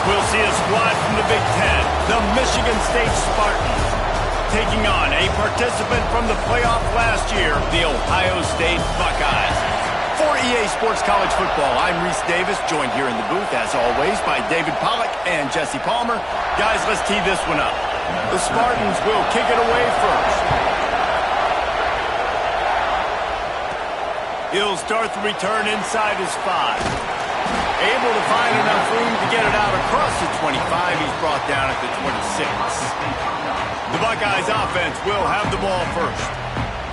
We'll see a squad from the Big Ten, the Michigan State Spartans, taking on a participant from the playoff last year, the Ohio State Buckeyes. For EA Sports College Football, I'm Reese Davis, joined here in the booth, as always, by David Pollack and Jesse Palmer. Guys, let's tee this one up. The Spartans will kick it away first. He'll start the return inside his 5. Able to find enough room to get it out across the 25. He's brought down at the 26. The Buckeyes offense will have the ball first.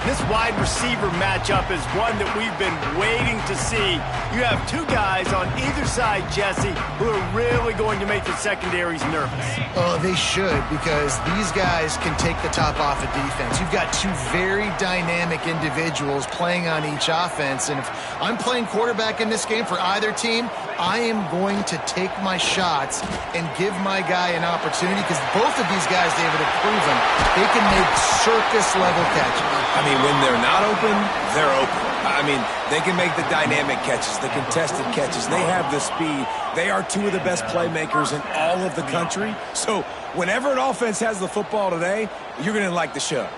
This wide receiver matchup is one that we've been waiting to see. You have two guys on either side, Jesse, who are really going to make the secondaries nervous. Oh, they should, because these guys can take the top off of defense. You've got two very dynamic individuals playing on each offense, and if I'm playing quarterback in this game for either team, I am going to take my shots and give my guy an opportunity, because both of these guys, David, have proven they can make circus-level catches. I mean, when they're not open, they're open. I mean, they can make the dynamic catches, the contested catches. They have the speed. They are two of the best playmakers in all of the country. So whenever an offense has the football today, you're going to like the show.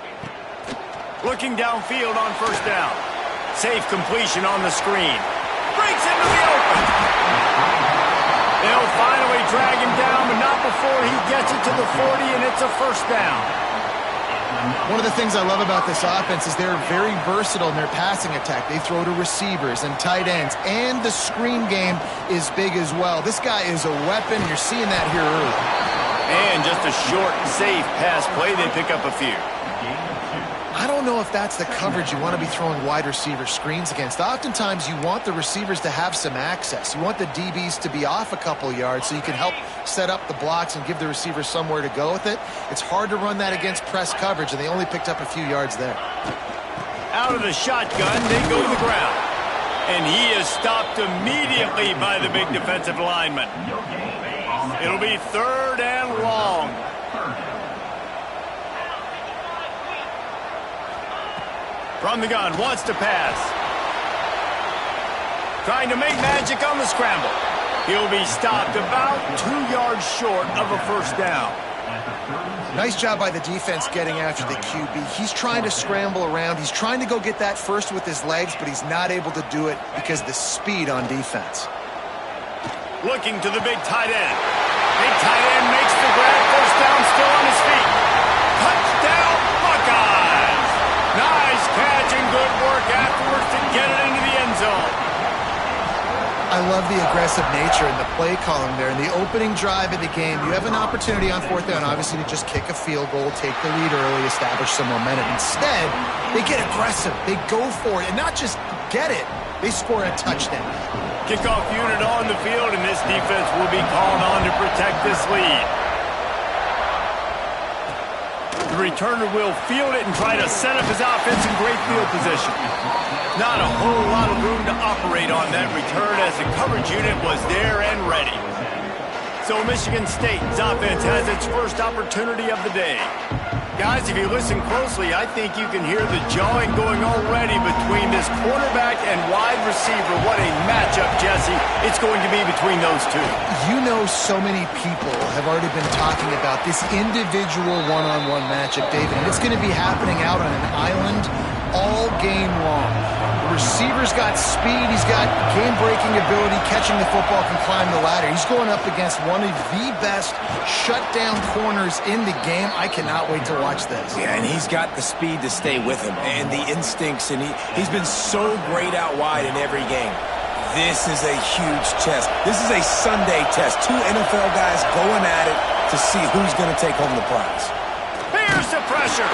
Looking downfield on first down. Safe completion on the screen. Breaks into the open. They'll finally drag him down, but not before he gets it to the 40, and it's a first down. One of the things I love about this offense is they're very versatile in their passing attack. They throw to receivers and tight ends, and the screen game is big as well. This guy is a weapon. You're seeing that here early. And just a short, safe pass play. They pick up a few. I don't know if that's the coverage you want to be throwing wide receiver screens against. Oftentimes, you want the receivers to have some access. You want the DBs to be off a couple yards so you can help set up the blocks and give the receivers somewhere to go with it. It's hard to run that against press coverage, and they only picked up a few yards there. Out of the shotgun, they go to the ground. And he is stopped immediately by the big defensive lineman. It'll be 3rd and long. From the gun, wants to pass. Trying to make magic on the scramble. He'll be stopped about 2 yards short of a first down. Nice job by the defense getting after the QB. He's trying to scramble around. He's trying to go get that first with his legs, but he's not able to do it because of the speed on defense. Looking to the big tight end. Big tight end makes the grab. First down, still on his feet. Touchdown, Buckeyes! Nice catch and good work afterwards to get it into the end zone. I love the aggressive nature in the play column there. In the opening drive of the game, you have an opportunity on 4th down, obviously, to just kick a field goal, take the lead early, establish some momentum. Instead, they get aggressive. They go for it, and not just get it, they score a touchdown. Kickoff unit on the field, and this defense will be called on to protect this lead. The returner will field it and try to set up his offense in great field position. Not a whole lot of room to operate on that return as the coverage unit was there and ready. So Michigan State's offense has its first opportunity of the day. Guys, if you listen closely, I think you can hear the jawing going already between this quarterback and wide receiver. What a matchup, Jesse, it's going to be between those two. You know, so many people have already been talking about this individual one-on-one matchup, David, and it's going to be happening out on an island all game long. The receiver's got speed, he's got game-breaking ability, catching the football, can climb the ladder. He's going up against one of the best shutdown corners in the game. I cannot wait to watch this. Yeah, and he's got the speed to stay with him and the instincts, and he's been so great out wide in every game. This is a huge test. This is a Sunday test. Two NFL guys going at it to see who's going to take home the prize. Here's the pressure.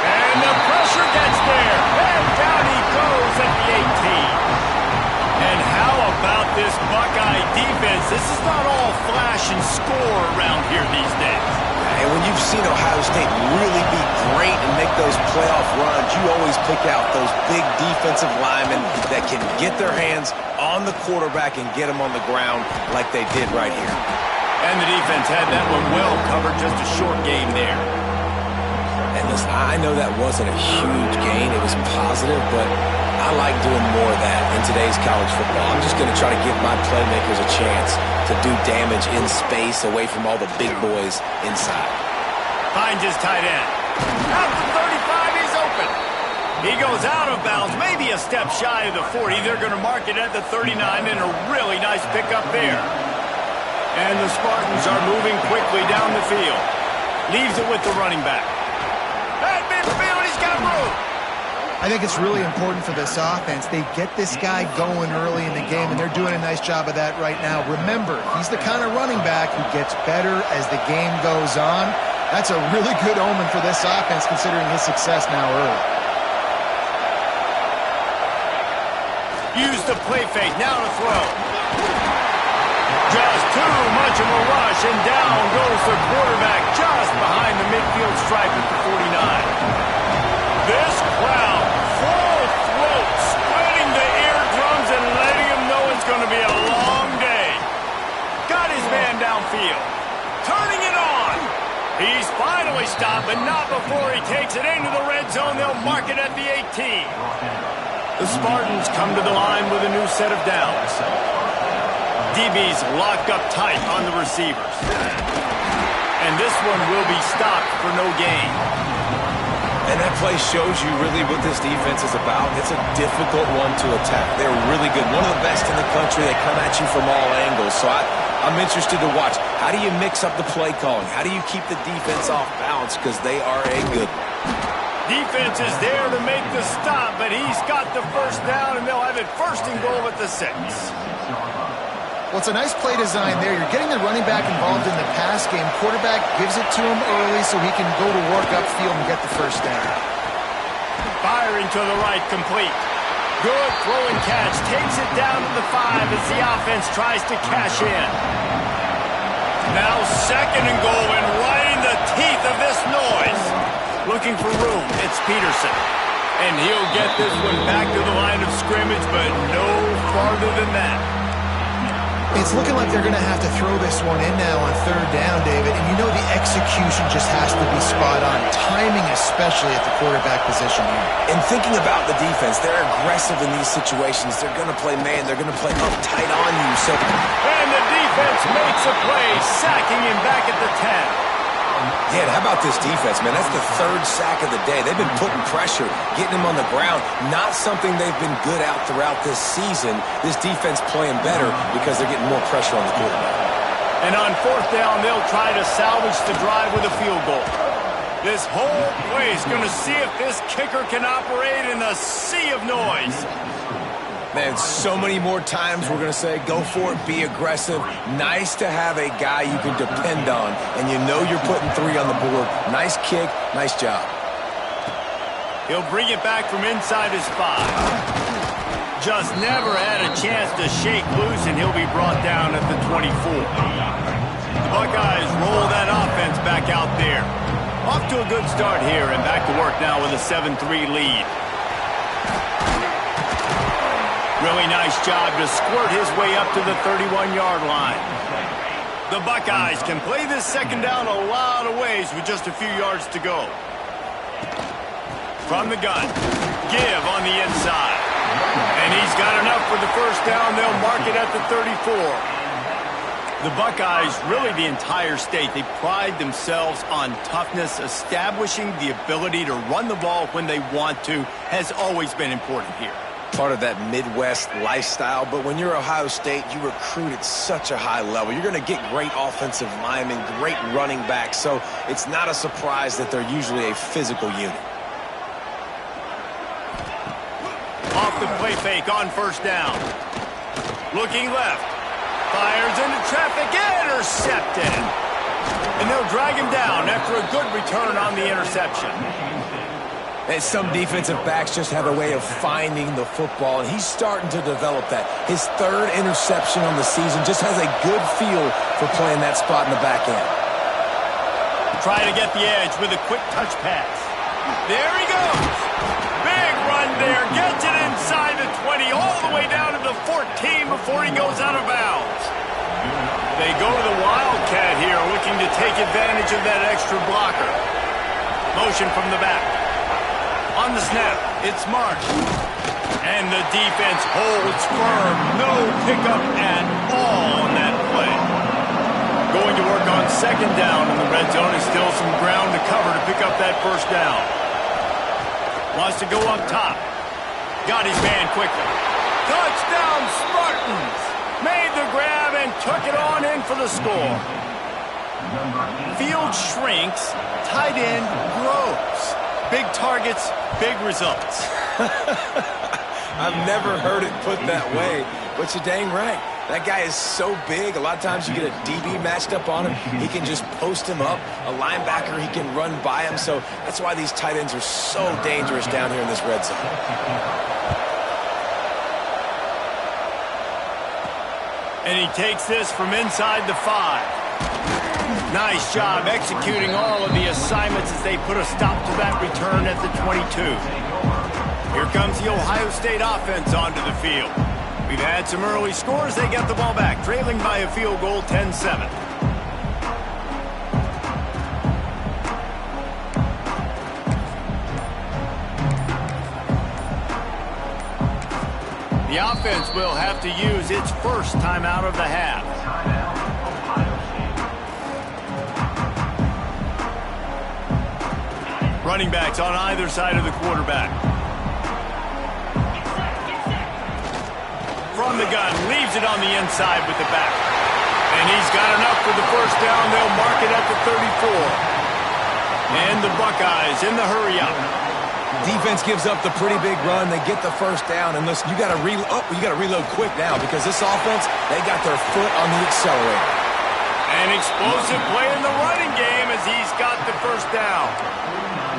And the pressure gets there. And down he goes at the 18. And how about this Buckeye defense? This is not all flash and score around here these days. And when you've seen Ohio State really be great and make those playoff runs, you always pick out those big defensive linemen that can get their hands on the quarterback and get him on the ground like they did right here. And the defense had that one well covered, just a short game there. And Listen, I know that wasn't a huge gain. It was positive, but I like doing more of that in today's college football. I'm just going to try to give my playmakers a chance to do damage in space away from all the big boys inside. Finds his tight end. At the 35, he's open. He goes out of bounds, maybe a step shy of the 40. They're going to mark it at the 39, and a really nice pickup there. And the Spartans are moving quickly down the field. Leaves it with the running back. At midfield, he's got room. I think it's really important for this offense. They get this guy going early in the game, and they're doing a nice job of that right now. Remember, he's the kind of running back who gets better as the game goes on. That's a really good omen for this offense, considering his success now early. Use the play fake, now to throw. Just too much of a rush, and down goes the quarterback just behind the midfield stripe at the 49. This crowd, full throat, splitting the eardrums and letting him know it's going to be a long day. Got his man downfield. Turning it on. He's finally stopped, but not before he takes it into the red zone. They'll mark it at the 18. The Spartans come to the line with a new set of downs. DB's locked up tight on the receivers. And this one will be stopped for no gain. And that play shows you really what this defense is about. It's a difficult one to attack. They're really good. One of the best in the country. They come at you from all angles. So I'm interested to watch. How do you mix up the play calling? How do you keep the defense off balance? Because they are a good one. Defense is there to make the stop, but he's got the first down, and they'll have it first and goal at the 6. Well, it's a nice play design there. You're getting the running back involved in the pass game. Quarterback gives it to him early so he can go to work upfield and get the first down. Firing to the right, complete. Good throw and catch. Takes it down to the 5 as the offense tries to cash in. Now second and goal, and right in the teeth of this noise. Looking for room, it's Peterson. And he'll get this one back to the line of scrimmage, but no farther than that. It's looking like they're going to have to throw this one in now on third down, David. And you know the execution just has to be spot on. Timing especially at the quarterback position here. And thinking about the defense, they're aggressive in these situations. They're going to play man. They're going to play up tight on you. And the defense makes a play, sacking him back at the 10. Yeah, how about this defense, man? That's the 3rd sack of the day. They've been putting pressure, getting him on the ground. Not something they've been good at throughout this season. This defense playing better because they're getting more pressure on the quarterback. And on fourth down, they'll try to salvage the drive with a field goal. This whole play is going to see if this kicker can operate in the sea of noise. Man, so many more times we're going to say, go for it, be aggressive. Nice to have a guy you can depend on, and you know you're putting 3 on the board. Nice kick, nice job. He'll bring it back from inside his 5. Just never had a chance to shake loose, and he'll be brought down at the 24. The Buckeyes roll that offense back out there. Off to a good start here, and back to work now with a 7-3 lead. Really nice job to squirt his way up to the 31-yard line. The Buckeyes can play this second down a lot of ways with just a few yards to go. From the gun, give on the inside. And he's got enough for the first down. They'll mark it at the 34. The Buckeyes, really the entire state, they pride themselves on toughness. Establishing the ability to run the ball when they want to has always been important here. Part of that Midwest lifestyle, but when you're Ohio State, you recruit at such a high level. You're going to get great offensive linemen, great running backs, so it's not a surprise that they're usually a physical unit. Off the play fake on first down. Looking left. Fires into traffic, intercepted. And they'll drag him down after a good return on the interception. And some defensive backs just have a way of finding the football, and he's starting to develop that. His 3rd interception on the season, just has a good feel for playing that spot in the back end. Try to get the edge with a quick touch pass. There he goes. Big run there. Gets it inside the 20, all the way down to the 14 before he goes out of bounds. They go to the Wildcat here, looking to take advantage of that extra blocker. Motion from the back. On the snap, it's Marsh. And the defense holds firm. No pickup at all on that play. Going to work on second down in the red zone. Is still some ground to cover to pick up that first down. Wants to go up top. Got his man quickly. Touchdown Spartans! Made the grab and took it on in for the score. Field shrinks, tight end grows. Big targets, big results. I've never heard it put that way, but you're dang right. That guy is so big, a lot of times you get a DB matched up on him. He can just post him up. A linebacker, he can run by him. So that's why these tight ends are so dangerous down here in this red zone. And he takes this from inside the 5. Nice job executing all of the assignments as they put a stop to that return at the 22. Here comes the Ohio State offense onto the field. We've had some early scores. They get the ball back, trailing by a field goal, 10-7. The offense will have to use its first timeout of the half. Running backs on either side of the quarterback. From the gun, leaves it on the inside with the back. And he's got enough for the first down. They'll mark it at the 34. And the Buckeyes in the hurry-up. Defense gives up the pretty big run. They get the first down. And listen, you got to reload quick now because this offense, they got their foot on the accelerator. An explosive play in the running game as he's got the first down.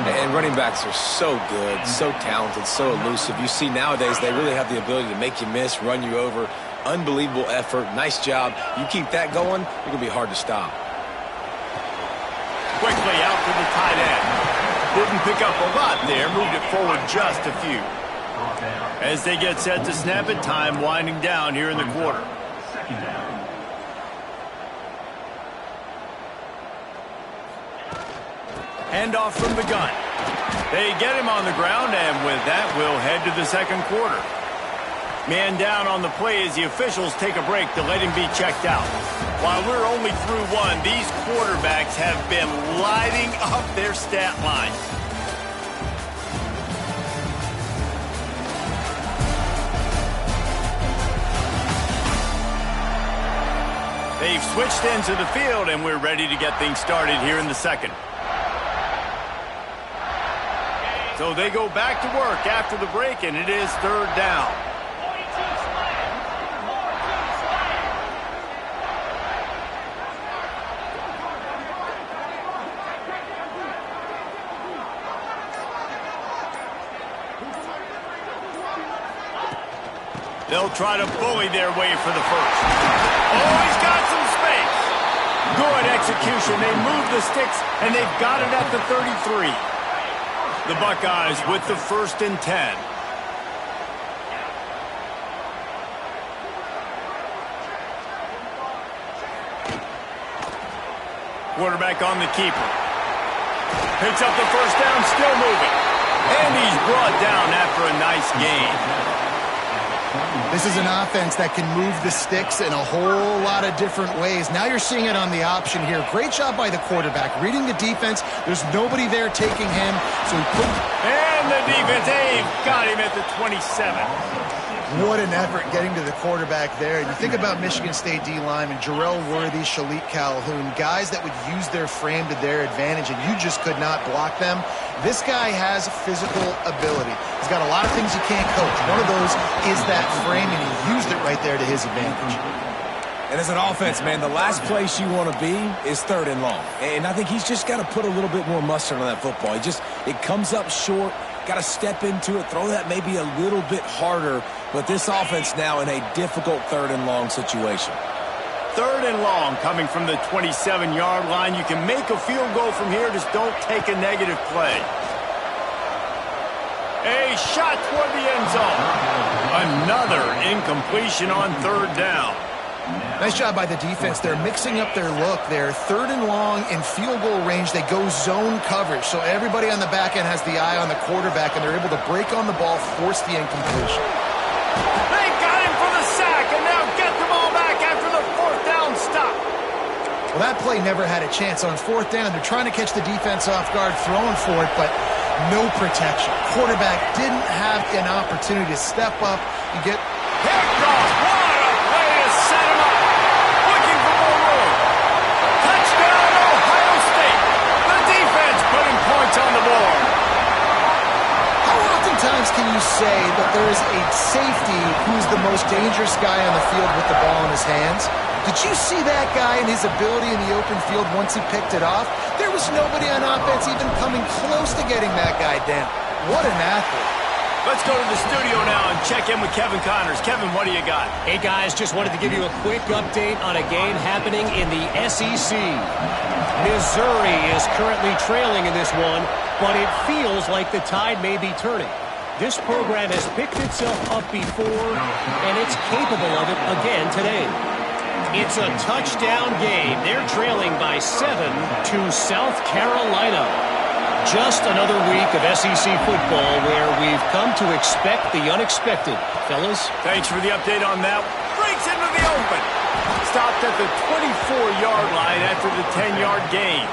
And running backs are so good, so talented, so elusive. You see nowadays they really have the ability to make you miss, run you over. Unbelievable effort. Nice job. You keep that going, it's going to be hard to stop. Quickly out to the tight end. Didn't pick up a lot there. Moved it forward just a few. As they get set to snap it, time winding down here in the quarter. Handoff from the gun. They get him on the ground, and with that, we'll head to the second quarter. Man down on the play as the officials take a break to let him be checked out. While we're only through one, these quarterbacks have been lighting up their stat lines. They've switched into the field, and we're ready to get things started here in the second. So they go back to work after the break, and it is third down. They'll try to bully their way for the first. Oh, he's got some space. Good execution. They move the sticks, and they've got it at the 33. The Buckeyes with the 1st and 10. Quarterback on the keeper. Picks up the first down, still moving. And he's brought down after a nice gain. This is an offense that can move the sticks in a whole lot of different ways. Now you're seeing it on the option here. Great job by the quarterback. Reading the defense. There's nobody there taking him. So he put... And the defense, they've got him at the 27. What an effort getting to the quarterback there. You think about Michigan State D linemen, Jarrell Worthy, Shalik Calhoun, guys that would use their frame to their advantage, and you just could not block them. This guy has physical ability. He's got a lot of things you can't coach. One of those is that frame, and he used it right there to his advantage. And as an offense, man, the last place you want to be is 3rd and long. And I think he's just got to put a little bit more mustard on that football. It comes up short, got to step into it, throw that maybe a little bit harder. But this offense now in a difficult 3rd and long situation. 3rd and long coming from the 27-yard line. You can make a field goal from here, just don't take a negative play. A shot toward the end zone. Another incompletion on 3rd down. Nice job by the defense. They're mixing up their look. They're 3rd and long in field goal range. They go zone coverage. So everybody on the back end has the eye on the quarterback, and they're able to break on the ball, force the incompletion. They got him for the sack, and now get the ball back after the 4th down stop. Well, that play never had a chance. On 4th down, they're trying to catch the defense off guard, throwing for it, but no protection. Quarterback didn't have an opportunity to step up and get... Picked off. What a play to set him up. Looking for more room. Touchdown, Ohio State. The defense putting points on the board. How oftentimes can you say that there is a safety who's the most dangerous guy on the field with the ball in his hands? Did you see that guy and his ability in the open field once he picked it off? There was nobody on offense even coming close to getting that guy down. What an athlete. Let's go to the studio now and check in with Kevin Connors. Kevin, what do you got? Hey, guys, just wanted to give you a quick update on a game happening in the SEC. Missouri is currently trailing in this one, but it feels like the tide may be turning. This program has picked itself up before, and it's capable of it again today. It's a touchdown game. They're trailing by 7 to South Carolina. Just another week of SEC football where we've come to expect the unexpected. Fellas? Thanks for the update on that. Breaks into the open. Stopped at the 24-yard line after the 10-yard gain.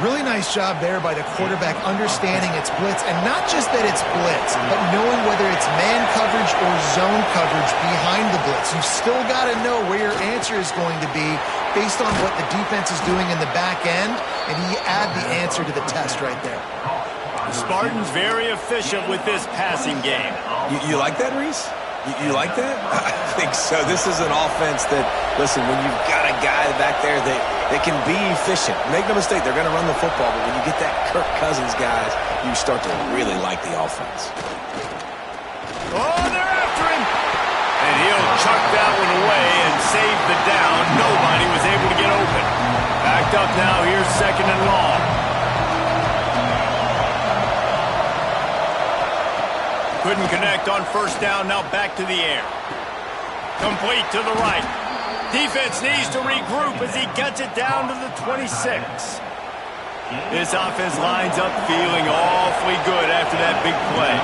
Really nice job there by the quarterback understanding it's blitz, and not just that it's blitz, but knowing whether it's man coverage or zone coverage behind the blitz. You've still got to know where your answer is going to be based on what the defense is doing in the back end, and he add the answer to the test right there. The Spartans very efficient with this passing game. You like that, Reese? You like that? I think so. This is an offense that, listen, when you've got a guy back there that can be efficient. Make no mistake, they're going to run the football, but when you get that Kirk Cousins guys, you start to really like the offense. Oh, they're after him. And he'll chuck that one away and save the down. Nobody was able to get open. Backed up now. Here's 2nd and long. Couldn't connect on 1st down. Now back to the air. Complete to the right. Defense needs to regroup as he gets it down to the 26. This offense lines up feeling awfully good after that big play.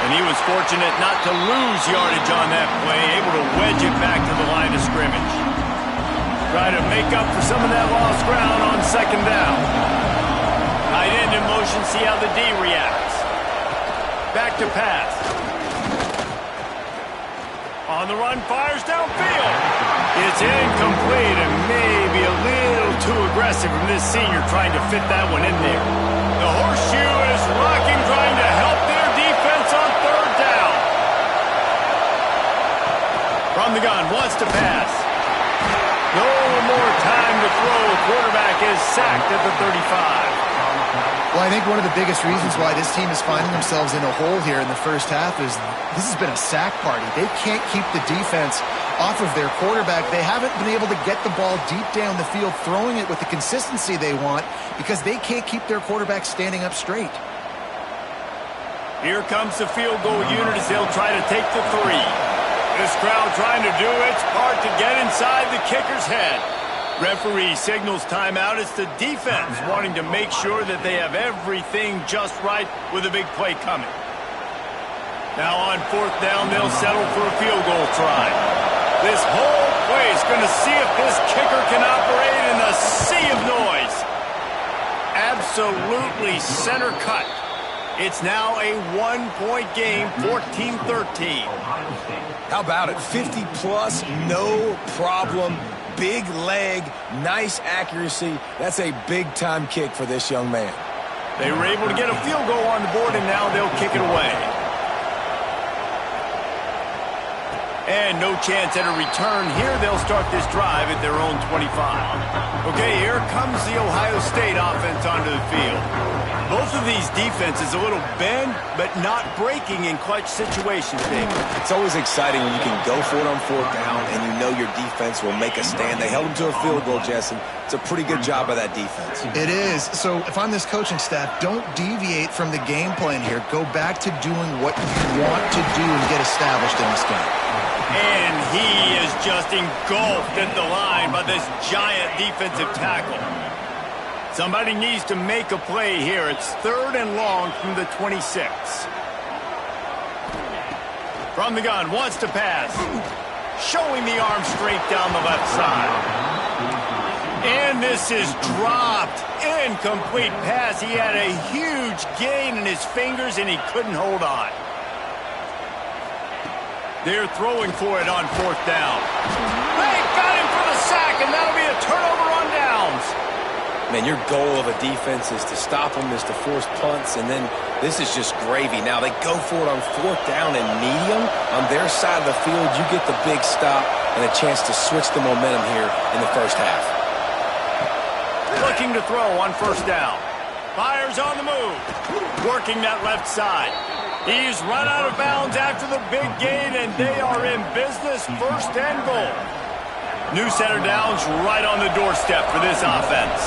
And he was fortunate not to lose yardage on that play, able to wedge it back to the line of scrimmage. Try to make up for some of that lost ground on 2nd down. Tight end in motion, see how the D reacts. Back to pass. On the run, fires downfield. It's incomplete and maybe a little too aggressive from this senior trying to fit that one in there. The horseshoe is rocking, trying to help their defense on 3rd down. From the gun, wants to pass. No more time to throw. Quarterback is sacked at the 35. Well, I think one of the biggest reasons why this team is finding themselves in a hole here in the first half is this has been a sack party. They can't keep the defense off of their quarterback. They haven't been able to get the ball deep down the field, throwing it with the consistency they want because they can't keep their quarterback standing up straight. Here comes the field goal unit as they'll try to take the 3. This crowd trying to do its part to get inside the kicker's head. Referee signals timeout. It's the defense wanting to make sure that they have everything just right with a big play coming. Now on 4th down, they'll settle for a field goal try. This whole play is going to see if this kicker can operate in a sea of noise. Absolutely center cut. It's now a 1-point game, 14-13. How about it? 50-plus, no problem. Big leg, nice accuracy. That's a big-time kick for this young man. They were able to get a field goal on the board, and now they'll kick it away. And no chance at a return here. They'll start this drive at their own 25. Okay, here comes the Ohio State offense onto the field. Both of these defenses a little bend, but not breaking in clutch situations, David. It's always exciting when you can go for it on 4th down and you know your defense will make a stand. They held them to a field goal, Jesse. It's a pretty good job by that defense. It is. So if I'm this coaching staff, don't deviate from the game plan here. Go back to doing what you want to do and get established in this game. And he is just engulfed at the line by this giant defensive tackle. Somebody needs to make a play here. It's 3rd and long from the 26. From the gun, wants to pass. Showing the arm straight down the left side. And this is dropped. Incomplete pass. He had a huge gain in his fingers, and he couldn't hold on. They're throwing for it on 4th down. They got him for the sack, and that'll be a turnover on downs. Man, your goal of a defense is to stop them, is to force punts, and then this is just gravy. Now they go for it on 4th down and medium. On their side of the field, you get the big stop and a chance to switch the momentum here in the first half. Looking to throw on 1st down. Fires on the move. Working that left side. He's run out of bounds after the big gain, and they are in business, 1st and goal. New center downs right on the doorstep for this offense.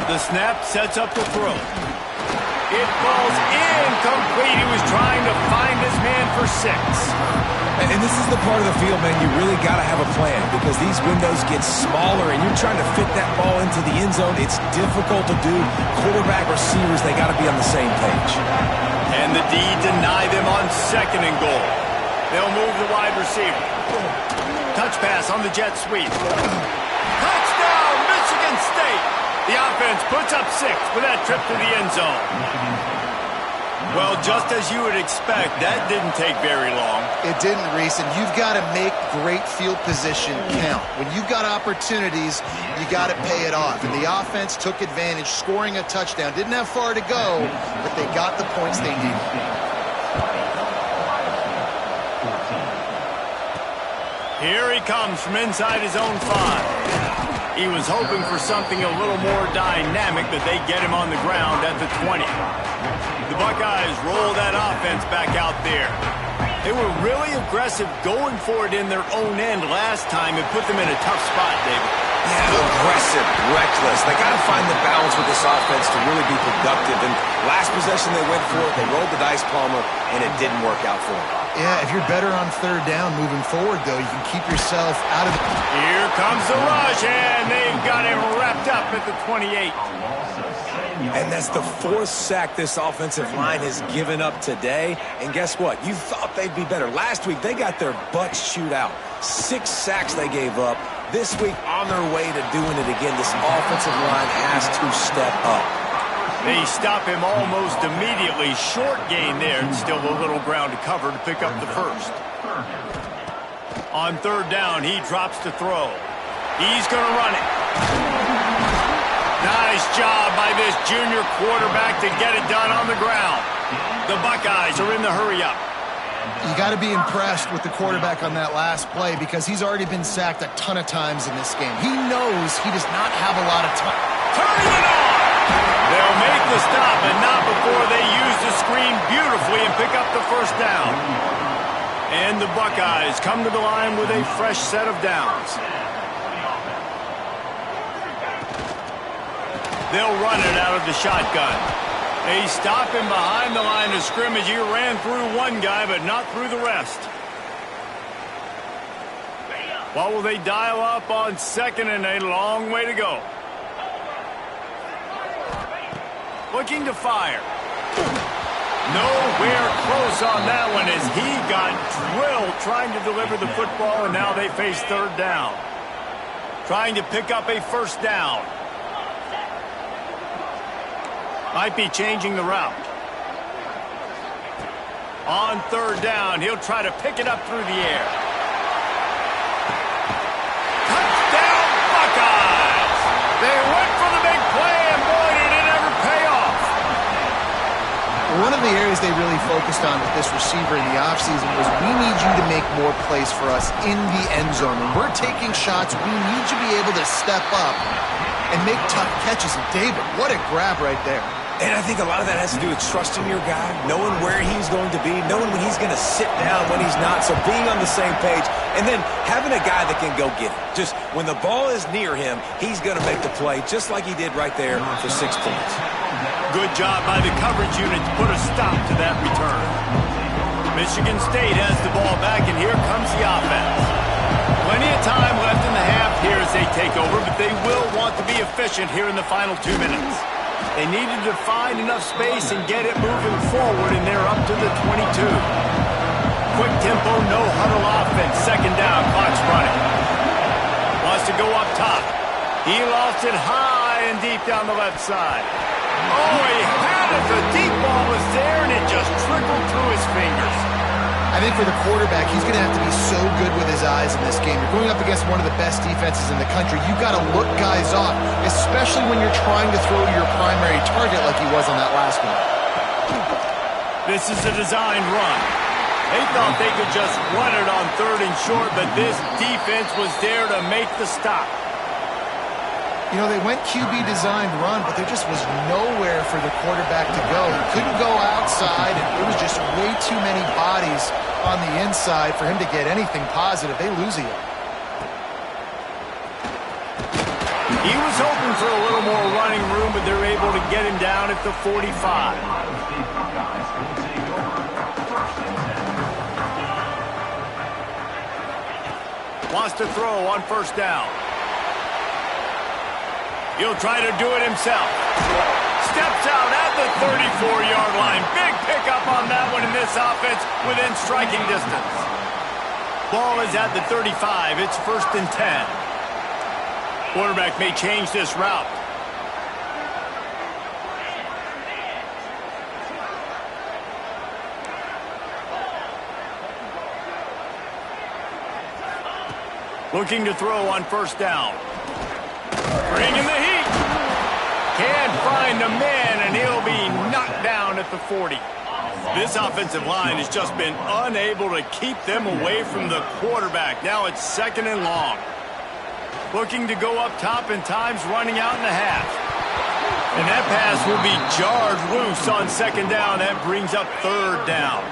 The snap sets up the throw. It falls incomplete. He was trying to find his man for 6. And this is the part of the field, man, you really got to have a plan because these windows get smaller and you're trying to fit that ball into the end zone. It's difficult to do. Quarterback, receivers, they got to be on the same page. And the D deny them on 2nd and goal. They'll move the wide receiver. Touch pass on the jet sweep. Touchdown, Michigan State. The offense puts up 6 for that trip to the end zone. Well, just as you would expect, that didn't take very long. It didn't, Reese, and you've got to make great field position count. When you've got opportunities, you got to pay it off. And the offense took advantage, scoring a touchdown. Didn't have far to go, but they got the points they needed. Here he comes from inside his own 5. He was hoping for something a little more dynamic, but they get him on the ground at the 20. The Buckeyes roll that offense back out there. They were really aggressive going for it in their own end last time and put them in a tough spot, David. Yeah, aggressive, reckless. They got to find the balance with this offense to really be productive. And last possession they went for it, they rolled the dice, Palmer, and it didn't work out for them. Yeah, if you're better on 3rd down moving forward, though, you can keep yourself out of the... Here comes the rush, and they've got him wrapped up at the 28. And that's the 4th sack this offensive line has given up today. And guess what? You thought they'd be better. Last week, they got their butts chewed out. 6 sacks they gave up. This week, on their way to doing it again, this offensive line has to step up. They stop him almost immediately. Short gain there, and still a little ground to cover to pick up the 1st. On 3rd down, he drops to throw. He's going to run it. Nice job by this junior quarterback to get it done on the ground. The Buckeyes are in the hurry-up. You got to be impressed with the quarterback on that last play because he's already been sacked a ton of times in this game. He knows he does not have a lot of time. Turning it on! They'll make the stop, and not before they use the screen beautifully and pick up the 1st down. And the Buckeyes come to the line with a fresh set of downs. They'll run it out of the shotgun. They stop him behind the line of scrimmage. He ran through one guy, but not through the rest. What will they dial up on 2nd and a long way to go? Looking to fire. Nowhere close on that one as he got drilled trying to deliver the football, and now they face 3rd down. Trying to pick up a 1st down. Might be changing the route. On 3rd down, he'll try to pick it up through the air. Touchdown, Buckeyes! They went for the big play, and boy, did it ever pay off. one of the areas they really focused on with this receiver in the offseason was we need you to make more plays for us in the end zone. When we're taking shots, we need you to be able to step up and make tough catches. And David, what a grab right there. And I think a lot of that has to do with trusting your guy, knowing where he's going to be, knowing when he's going to sit down, when he's not. So being on the same page, and then having a guy that can go get it. Just when the ball is near him, he's going to make the play, just like he did right there for 6 points. Good job by the coverage unit to put a stop to that return. Michigan State has the ball back, and here comes the offense. Plenty of time left in the half here as they take over, but they will want to be efficient here in the final 2 minutes. They needed to find enough space and get it moving forward, and they're up to the 22. Quick tempo, no huddle offense. Second down, clock's running. Wants to go up top. He lost it high and deep down the left side. Oh, he had it. The deep ball was there, and it just trickled through his fingers. I think for the quarterback, he's going to have to be so good with his eyes in this game. You're going up against one of the best defenses in the country. You've got to look guys off, especially when you're trying to throw to your primary target like he was on that last one. This is a designed run. They thought they could just run it on 3rd and short, but this defense was there to make the stop. You know, they went QB designed run, but there just was nowhere for the quarterback to go. He couldn't go outside, and it was just way too many bodies on the inside for him to get anything positive. They lose it. He was hoping for a little more running room, but they're able to get him down at the 45. Wants to throw on 1st down. He'll try to do it himself. Steps out at the 34-yard line. Big pickup on that one in this offense within striking distance. Ball is at the 35. It's 1st and 10. Quarterback may change this route. Looking to throw on 1st down. Bringing the heat. Can't find a man, and he'll be knocked down at the 40. This offensive line has just been unable to keep them away from the quarterback. Now it's 2nd and long. Looking to go up top, and time's running out in the half. And that pass will be jarred loose on 2nd down. That brings up 3rd down.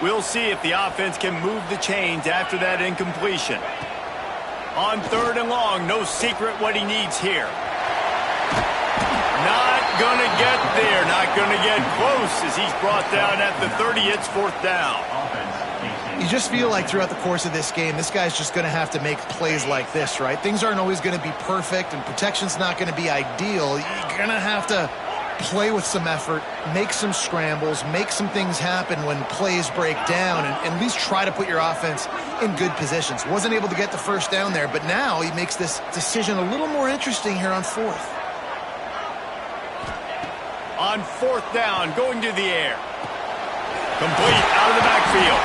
We'll see if the offense can move the chains after that incompletion. On 3rd and long, no secret what he needs here. Not going to get there, not going to get close as he's brought down at the 30. It's 4th down. You just feel like throughout the course of this game, this guy's just going to have to make plays like this, right? Things aren't always going to be perfect, and protection's not going to be ideal. You're going to have to play with some effort, make some scrambles, make some things happen when plays break down, and at least try to put your offense in good positions. Wasn't able to get the 1st down there, but now he makes this decision a little more interesting here on 4th. On 4th down, going to the air. Complete out of the backfield.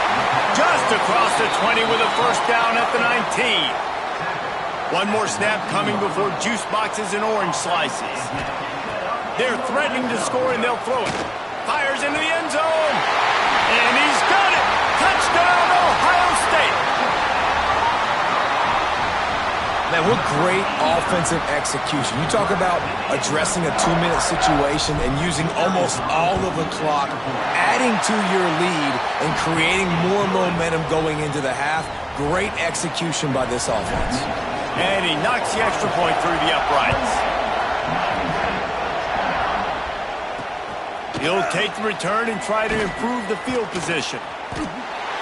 Just across the 20 with a 1st down at the 19. One more snap coming before juice boxes and orange slices. They're threatening to score, and they'll throw it. Fires into the end zone. And he's got it. Touchdown, Ohio State. Man, what great offensive execution. You talk about addressing a 2-minute situation and using almost all of the clock, adding to your lead, and creating more momentum going into the half. Great execution by this offense. And he knocks the extra point through the uprights. He'll take the return and try to improve the field position.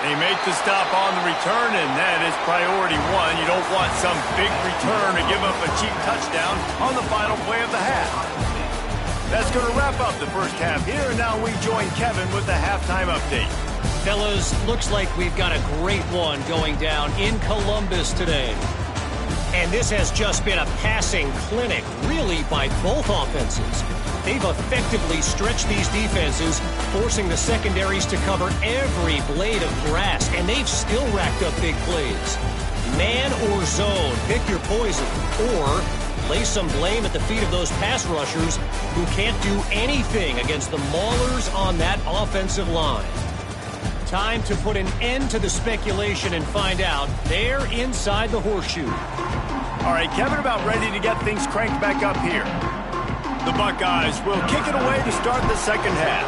They make the stop on the return, and that is priority 1. You don't want some big return to give up a cheap touchdown on the final play of the half. That's going to wrap up the 1st half here, and now we join Kevin with the halftime update. Fellas, looks like we've got a great one going down in Columbus today. And this has just been a passing clinic, really, by both offenses. They've effectively stretched these defenses, forcing the secondaries to cover every blade of grass, and they've still racked up big plays. Man or zone, pick your poison, or Place some blame at the feet of those pass rushers who can't do anything against the maulers on that offensive line. Time to put an end to the speculation and find out. They're inside the horseshoe. All right, Kevin, about ready to get things cranked back up here. The Buckeyes will kick it away to start the second half.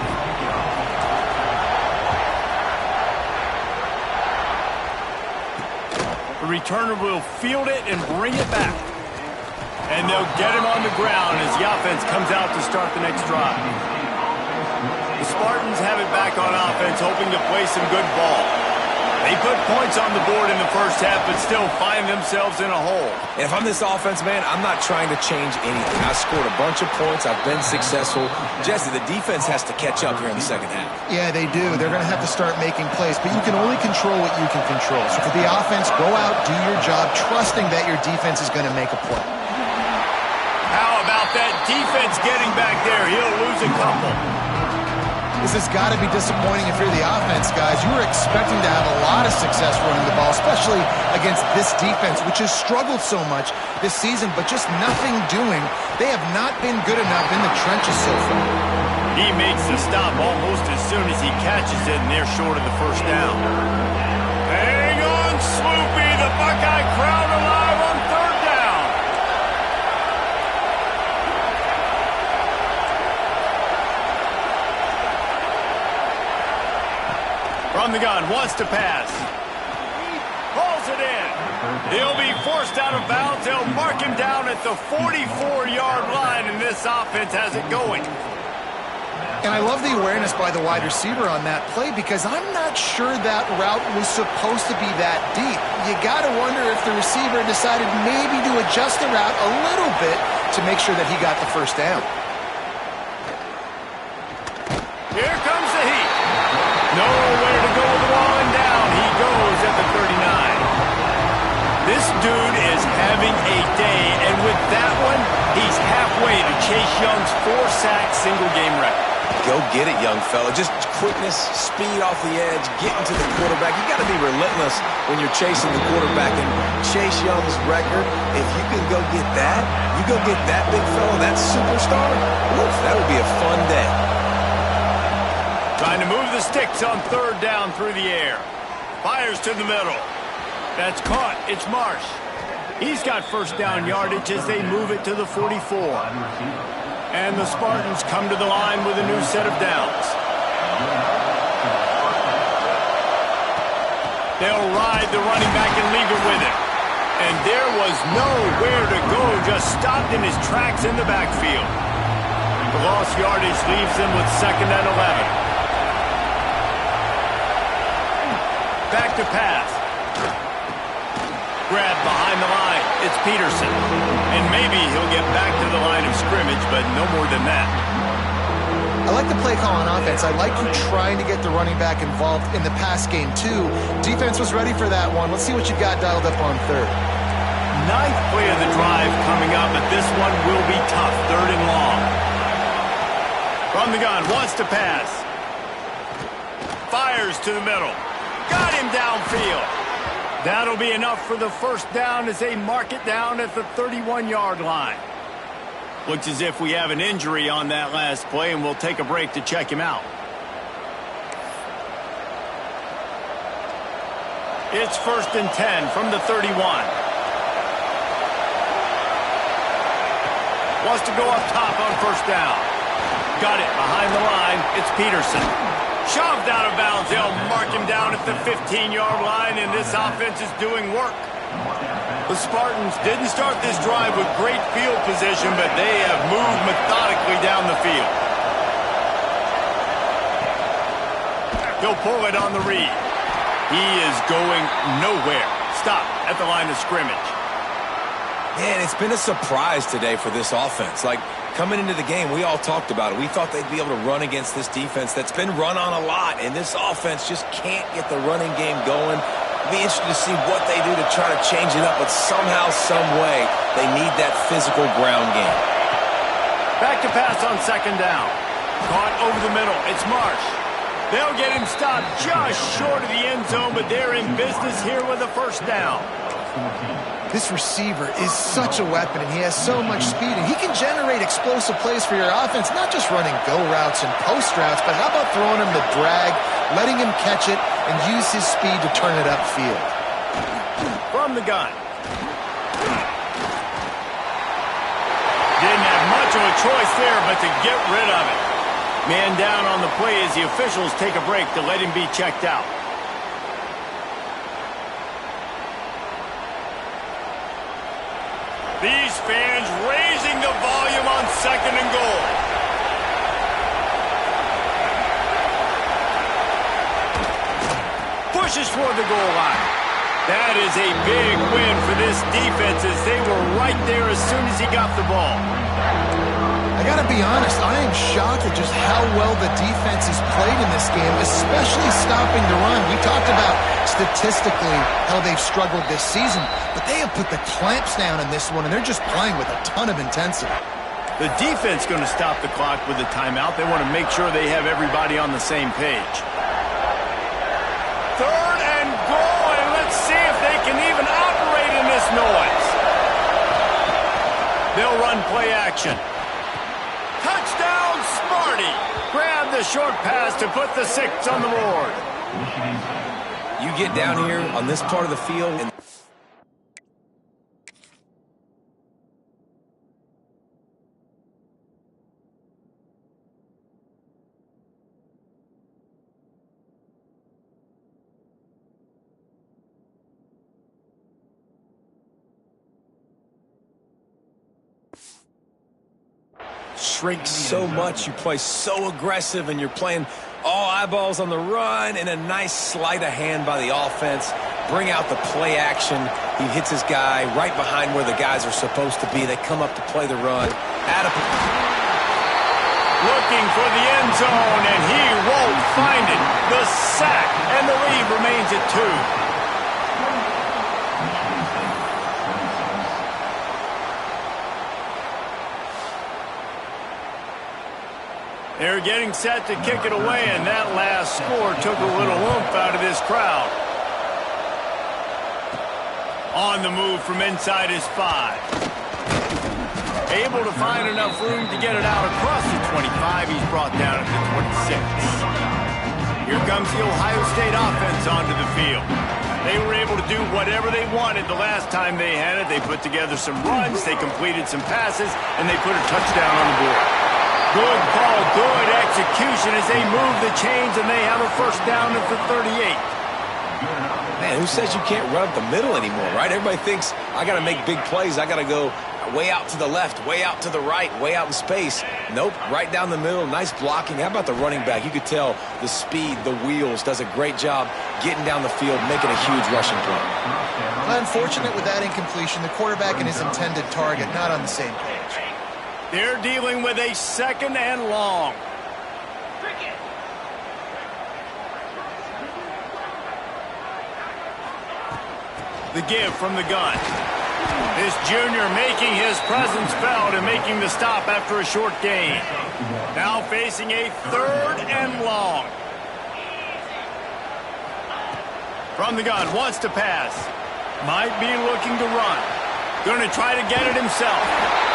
The returner will field it and bring it back. And they'll get him on the ground as the offense comes out to start the next drive. The Spartans have it back on offense, hoping to play some good ball. They put points on the board in the first half, but still find themselves in a hole. And if I'm this offense, man, I'm not trying to change anything. I scored a bunch of points. I've been successful. Jesse, the defense has to catch up here in the second half. Yeah, they do. They're going to have to start making plays, but you can only control what you can control. So for the offense, go out, do your job, trusting that your defense is going to make a play. How about that defense getting back there? He'll lose a couple. This has got to be disappointing if you're the offense, guys. You were expecting to have a lot of success running the ball, especially against this defense, which has struggled so much this season, but just nothing doing. They have not been good enough in the trenches so far. He makes the stop almost as soon as he catches it, and they're short of the first down. Hang on, Sloopy. The Buckeye crowd alive on third down. From the gun, wants to pass. Pulls it in. He'll be forced out of bounds. They'll mark him down at the 44-yard line, and this offense has it going. And I love the awareness by the wide receiver on that play because I'm not sure that route was supposed to be that deep. You got to wonder if the receiver decided maybe to adjust the route a little bit to make sure that he got the first down. Here comes the heat. Nowhere to go with the ball and down. He goes at the 39. This dude is having a day, and with that one, he's halfway to Chase Young's 4-sack single-game record. Go get it, young fella. Just quickness, speed off the edge, getting to the quarterback. You got to be relentless when you're chasing the quarterback. And Chase Young's record, if you can go get that, you go get that big fella, that superstar, oof, that would be a fun day. Trying to move the sticks on third down through the air. Fires to the middle. That's caught. It's Marsh. He's got first down yardage as they move it to the 44. And the Spartans come to the line with a new set of downs. They'll ride the running back and leave it with him. And there was nowhere to go, just stopped in his tracks in the backfield. The lost yardage leaves them with 2nd and 11. Back to pass. Grab behind the line. It's Peterson. And maybe he'll get back to the line of scrimmage, but no more than that. I like the play call on offense. I like you trying to get the running back involved in the pass game, too. Defense was ready for that one. Let's see what you got dialed up on third. 9th play of the drive coming up, but this one will be tough. 3rd and long. From the gun, wants to pass. Fires to the middle. Got him downfield. That'll be enough for the first down as they mark it down at the 31-yard line. Looks as if we have an injury on that last play, and we'll take a break to check him out. It's 1st and 10 from the 31. Wants to go up top on first down. Got it behind the line. It's Peterson. Shoved out of bounds. They'll mark him down at the 15-yard line, and this offense is doing work. The Spartans didn't start this drive with great field position, but they have moved methodically down the field. They'll pull it on the read. He is going nowhere. Stop at the line of scrimmage. Man, it's been a surprise today for this offense. Like, coming into the game, we all talked about it. We thought they'd be able to run against this defense that's been run on a lot, and this offense just can't get the running game going. It'll be interesting to see what they do to try to change it up, but somehow, some way, they need that physical ground game. Back to pass on 2nd down. Caught over the middle. It's Marsh. They'll get him stopped just short of the end zone, but they're in business here with a first down. This receiver is such a weapon, and he has so much speed, and he can generate explosive plays for your offense, not just running go routes and post routes, but how about throwing him the drag, letting him catch it, and use his speed to turn it upfield. From the gun. Didn't have much of a choice there but to get rid of it. Man down on the play as the officials take a break to let him be checked out. These fans raising the volume on 2nd and goal. Pushes toward the goal line. That is a big win for this defense as they were right there as soon as he got the ball. I got to be honest, I am shocked at just how well the defense has played in this game, especially stopping the run. We talked about statistically how they've struggled this season, but they have put the clamps down in this one, and they're just playing with a ton of intensity. The defense going to stop the clock with a timeout. They want to make sure they have everybody on the same page. 3rd and goal, and let's see if they can even operate in this noise. They'll run play action. Touchdown, Smarty! Grab the short pass to put the 6 on the board. You get down here on this part of the field and shrink so much, you play so aggressive, and you're playing all eyeballs on the run, and a nice sleight of hand by the offense. Bring out the play action. He hits his guy right behind where the guys are supposed to be. They come up to play the run. Looking for the end zone, and he won't find it. The sack, and the lead remains at 2. They're getting set to kick it away, and that last score took a little oomph out of this crowd. On the move from inside his 5. Able to find enough room to get it out across the 25. He's brought down at the 26. Here comes the Ohio State offense onto the field. They were able to do whatever they wanted the last time they had it. They put together some runs, they completed some passes, and they put a touchdown on the board. Good call, good execution as they move the chains, and they have a first down at the 38. Man, who says you can't run up the middle anymore, right? Everybody thinks, I got to make big plays. I got to go way out to the left, way out to the right, way out in space. Nope, right down the middle, nice blocking. How about the running back? You could tell the speed, the wheels, does a great job getting down the field, making a huge rushing play. Unfortunate with that incompletion, the quarterback and his intended target not on the same page. They're dealing with a 2nd and long. The give from the gun. This junior making his presence felt and making the stop after a short gain. Now facing a 3rd and long. From the gun, wants to pass. Might be looking to run. Going to try to get it himself.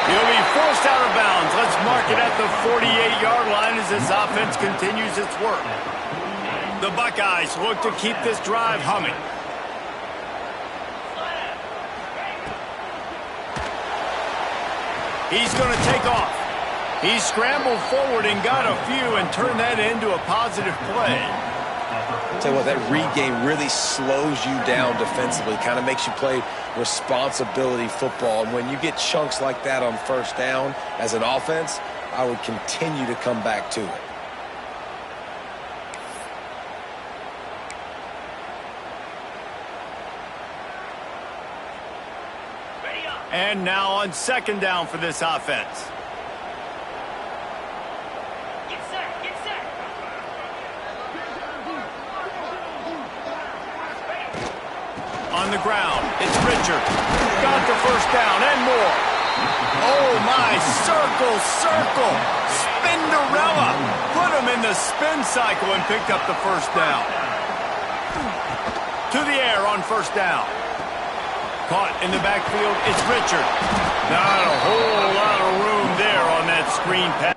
He'll be forced out of bounds. Let's mark it at the 48-yard line as this offense continues its work. The Buckeyes look to keep this drive humming. He's going to take off. He scrambled forward and got a few and turned that into a positive play. I'll tell you what, that read game really slows you down defensively, kind of makes you play responsibility football. And when you get chunks like that on first down as an offense, I would continue to come back to it. And now on 2nd down for this offense. On the ground, it's Richard. Got the first down and more. Oh, my. Circle, circle. Spinderella. Put him in the spin cycle and picked up the first down. To the air on first down. Caught in the backfield, it's Richard. Not a whole lot of room there on that screen pass.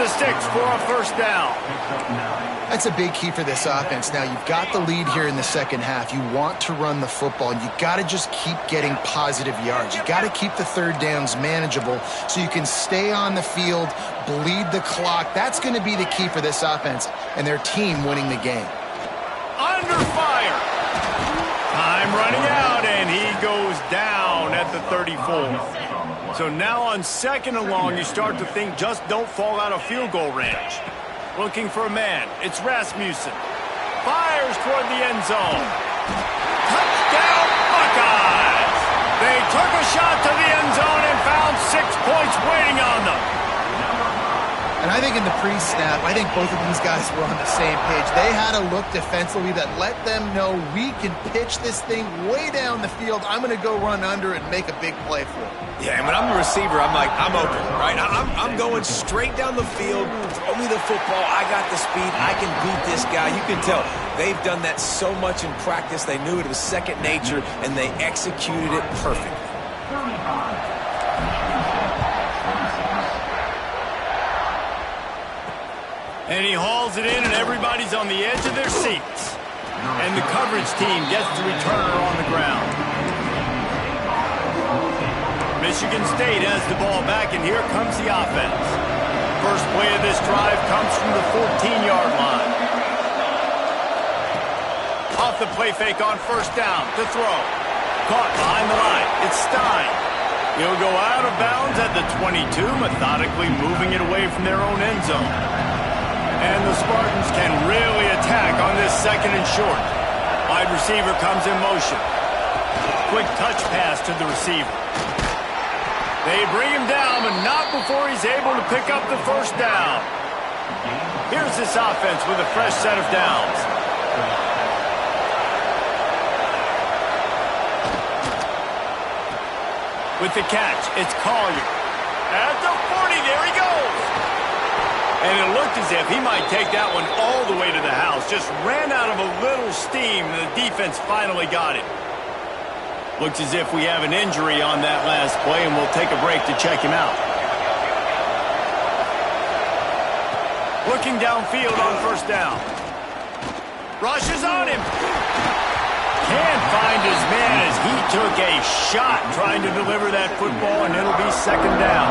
Sticks for a first down. That's a big key for this offense. Now, you've got the lead here in the second half. You want to run the football, and you got to just keep getting positive yards. You got to keep the third downs manageable so you can stay on the field, bleed the clock. That's going to be the key for this offense and their team winning the game. Under fire. Time running out, and he goes down at the 34. So now on second and long, you start to think just don't fall out of field goal range. Looking for a man. It's Rasmussen. Fires toward the end zone. Touchdown, Buckeyes! They took a shot to the end zone and found 6 points waiting on them. And I think in the pre-snap, I think both of these guys were on the same page. They had a look defensively that let them know we can pitch this thing way down the field. I'm going to go run under and make a big play for it. Yeah, and when I'm the receiver, I'm like, I'm open, right? I'm going straight down the field. Throw me the football. I got the speed. I can beat this guy. You can tell they've done that so much in practice. They knew it was second nature, and they executed it perfectly. And he hauls it in, and everybody's on the edge of their seats. And the coverage team gets the returner on the ground. Michigan State has the ball back, and here comes the offense. First play of this drive comes from the 14-yard line. Off the play fake on first down to throw. Caught behind the line. It's Stein. He'll go out of bounds at the 22, methodically moving it away from their own end zone. And the Spartans can really attack on this second and short. Wide receiver comes in motion. Quick touch pass to the receiver. They bring him down, but not before he's able to pick up the first down. Here's this offense with a fresh set of downs. With the catch, it's Collier. At the 40, there he goes. And it looked as if he might take that one all the way to the house. Just ran out of a little steam, and the defense finally got it. Looks as if we have an injury on that last play, and we'll take a break to check him out. Looking downfield on first down. Rushes on him. Can't find his man as he took a shot trying to deliver that football, and it'll be second down.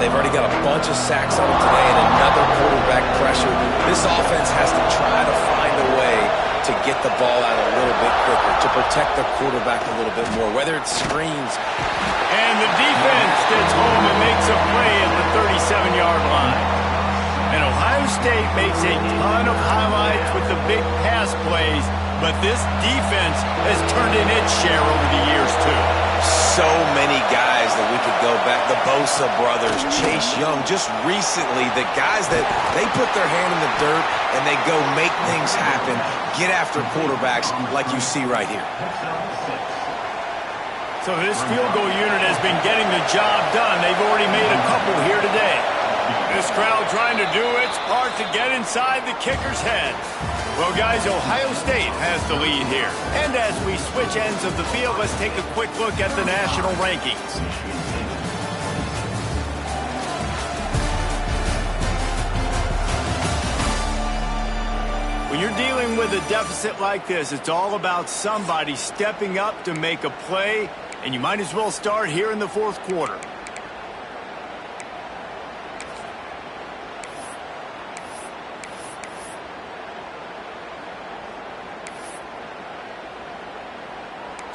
They've already got a bunch of sacks on them today and another quarterback pressure. This offense has to try to find a way to get the ball out a little bit quicker, to protect the quarterback a little bit more, whether it's screens. And the defense gets home and makes a play at the 37-yard line. And Ohio State makes a ton of highlights with the big pass plays, but this defense has turned in its share over the years, too. So many guys that we could go back. The Bosa brothers, Chase Young, just recently, the guys that they put their hand in the dirt and they go make things happen, get after quarterbacks like you see right here. So this field goal unit has been getting the job done. They've already made a couple here today. This crowd trying to do its part to get inside the kicker's head. Well, guys, Ohio State has the lead here. And as we switch ends of the field, let's take a quick look at the national rankings. When you're dealing with a deficit like this, it's all about somebody stepping up to make a play, and you might as well start here in the fourth quarter.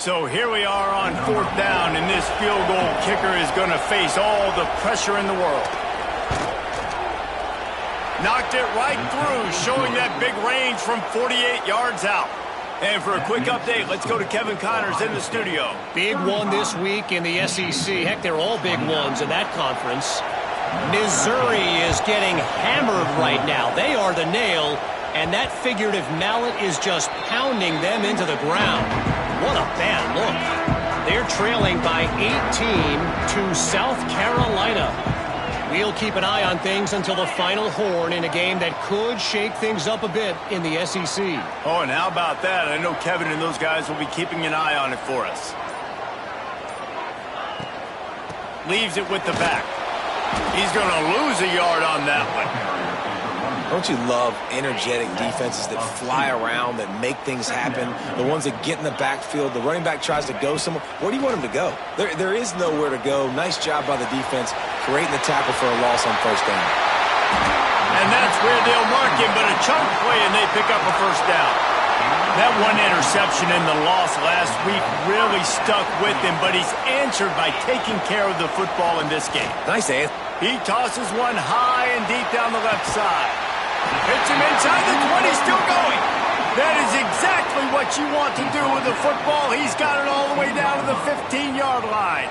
So here we are on 4th down, and this field goal kicker is going to face all the pressure in the world. Knocked it right through, showing that big range from 48 yards out. And for a quick update, let's go to Kevin Connors in the studio. Big one this week in the SEC. Heck, they're all big ones in that conference. Missouri is getting hammered right now. They are the nail, and that figurative mallet is just pounding them into the ground. What a bad look. They're trailing by 18 to South Carolina. We'll keep an eye on things until the final horn in a game that could shake things up a bit in the SEC. Oh, and how about that? I know Kevin and those guys will be keeping an eye on it for us. Leaves it with the back. He's going to lose a yard on that one. Don't you love energetic defenses that fly around, that make things happen? The ones that get in the backfield, the running back tries to go somewhere. Where do you want him to go? There is nowhere to go. Nice job by the defense, creating the tackle for a loss on 1st down. And that's where they'll mark him, but a chunk play, and they pick up a 1st down. That one interception in the loss last week really stuck with him, but he's answered by taking care of the football in this game. Nice answer. He tosses one high and deep down the left side. Hits him inside the 20, still going. That is exactly what you want to do with the football. He's got it all the way down to the 15-yard line.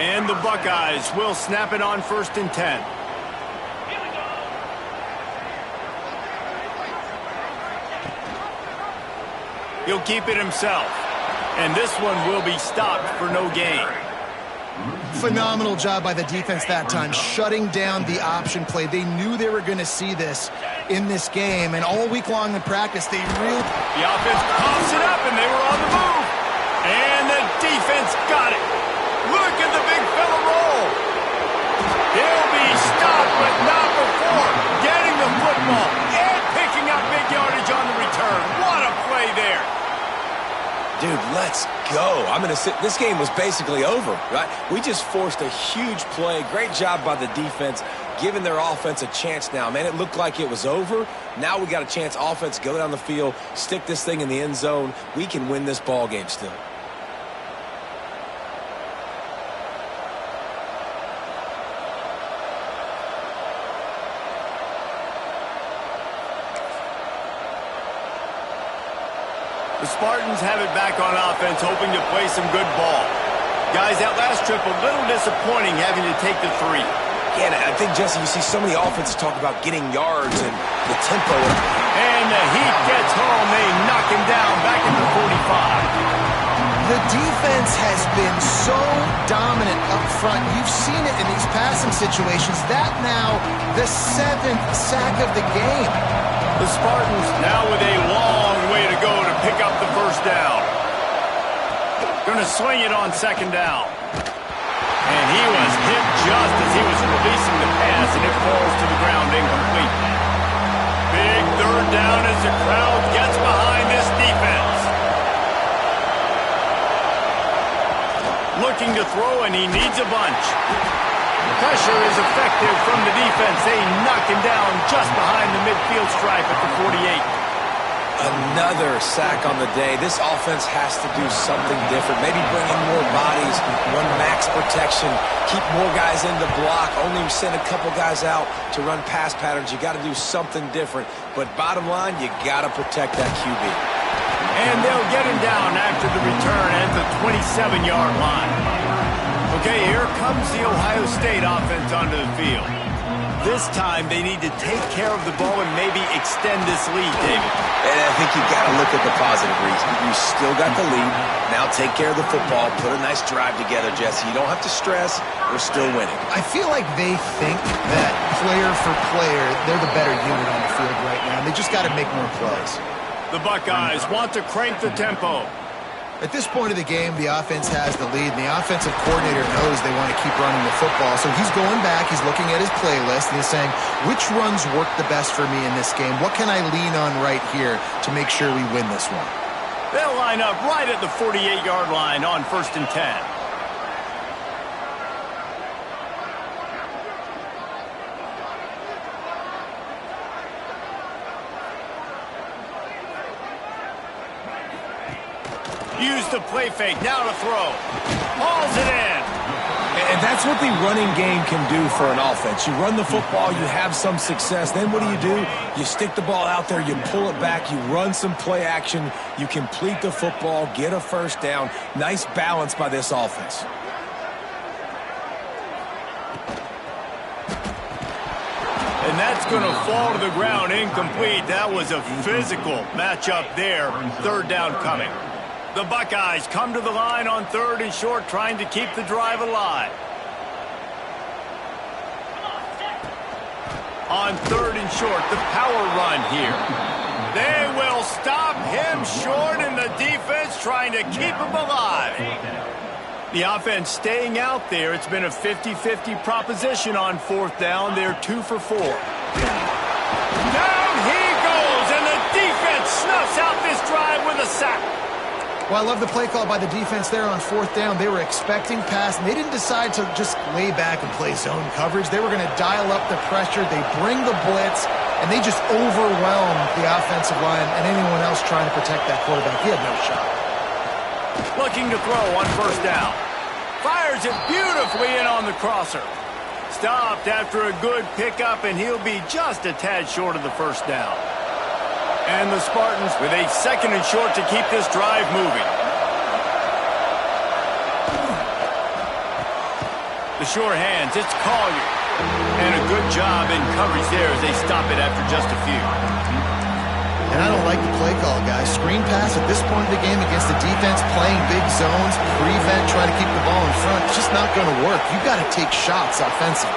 And the Buckeyes will snap it on 1st and 10. He'll keep it himself. And this one will be stopped for no gain. Phenomenal job by the defense that time, shutting down the option play. They knew they were going to see this in this game, and all week long in practice, they really... The offense pops it up, and they were on the move. And the defense got it. Look at the big fella roll. He'll be stopped, but not before getting the football and picking up big yardage on the return. What a play there. Dude, let's go. I'm going to sit. This game was basically over, right? We just forced a huge play. Great job by the defense, giving their offense a chance now. Man, it looked like it was over. Now we got a chance. Offense, go down the field, stick this thing in the end zone. We can win this ball game still. The Spartans have it back on offense, hoping to play some good ball. Guys, that last trip, a little disappointing having to take the 3. Yeah, I think, Jesse, you see so many offenses talk about getting yards and the tempo. And the heat gets home. They knock him down back at the 45. The defense has been so dominant up front. You've seen it in these passing situations. That now the 7th sack of the game. The Spartans now with a long way to go to pick up the 1st down. Going to swing it on 2nd down. And he was hit just as he was releasing the pass, and it falls to the ground incomplete. Big 3rd down as the crowd gets behind this defense. Looking to throw, and he needs a bunch. Pressure is effective from the defense. They knock him down just behind the midfield stripe at the 48. Another sack on the day. This offense has to do something different. Maybe bring in more bodies, run max protection, keep more guys in the block, only send a couple guys out to run pass patterns. You got to do something different. But bottom line, you got to protect that QB. And they'll get him down after the return at the 27-yard line. Okay, here comes the Ohio State offense onto the field. This time, they need to take care of the ball and maybe extend this lead, David. And I think you got to look at the positive reason. You still got the lead. Now take care of the football. Put a nice drive together, Jesse. You don't have to stress. We're still winning. I feel like they think that player for player, they're the better unit on the field right now. They just got to make more plays. The Buckeyes want to crank the tempo. At this point of the game, the offense has the lead, and the offensive coordinator knows they want to keep running the football. So he's going back, he's looking at his playlist, and he's saying, which runs work the best for me in this game? What can I lean on right here to make sure we win this one? They'll line up right at the 48-yard line on 1st and 10. Used the play fake. Now to throw. Hauls it in. And that's what the running game can do for an offense. You run the football, you have some success. Then what do? You stick the ball out there, you pull it back, you run some play action, you complete the football, get a first down. Nice balance by this offense. And that's going to fall to the ground incomplete. That was a physical matchup there. Third down coming. The Buckeyes come to the line on 3rd and short, trying to keep the drive alive. On 3rd and short, the power run here. They will stop him short, and the defense trying to keep him alive. The offense staying out there. It's been a 50-50 proposition on 4th down. They're 2 for 4. Down he goes, and the defense snuffs out this drive with a sack. Well, I love the play call by the defense there on 4th down. They were expecting pass, and they didn't decide to just lay back and play zone coverage. They were going to dial up the pressure. They bring the blitz, and they just overwhelm the offensive line and anyone else trying to protect that quarterback. He had no shot. Looking to throw on 1st down. Fires it beautifully in on the crosser. Stopped after a good pickup, and he'll be just a tad short of the 1st down. And the Spartans with a 2nd and short to keep this drive moving. The sure hands, it's Collier. And a good job in coverage there as they stop it after just a few. And I don't like the play call, guys. Screen pass at this point of the game against the defense, playing big zones, prevent, trying to keep the ball in front. It's just not going to work. You've got to take shots offensively.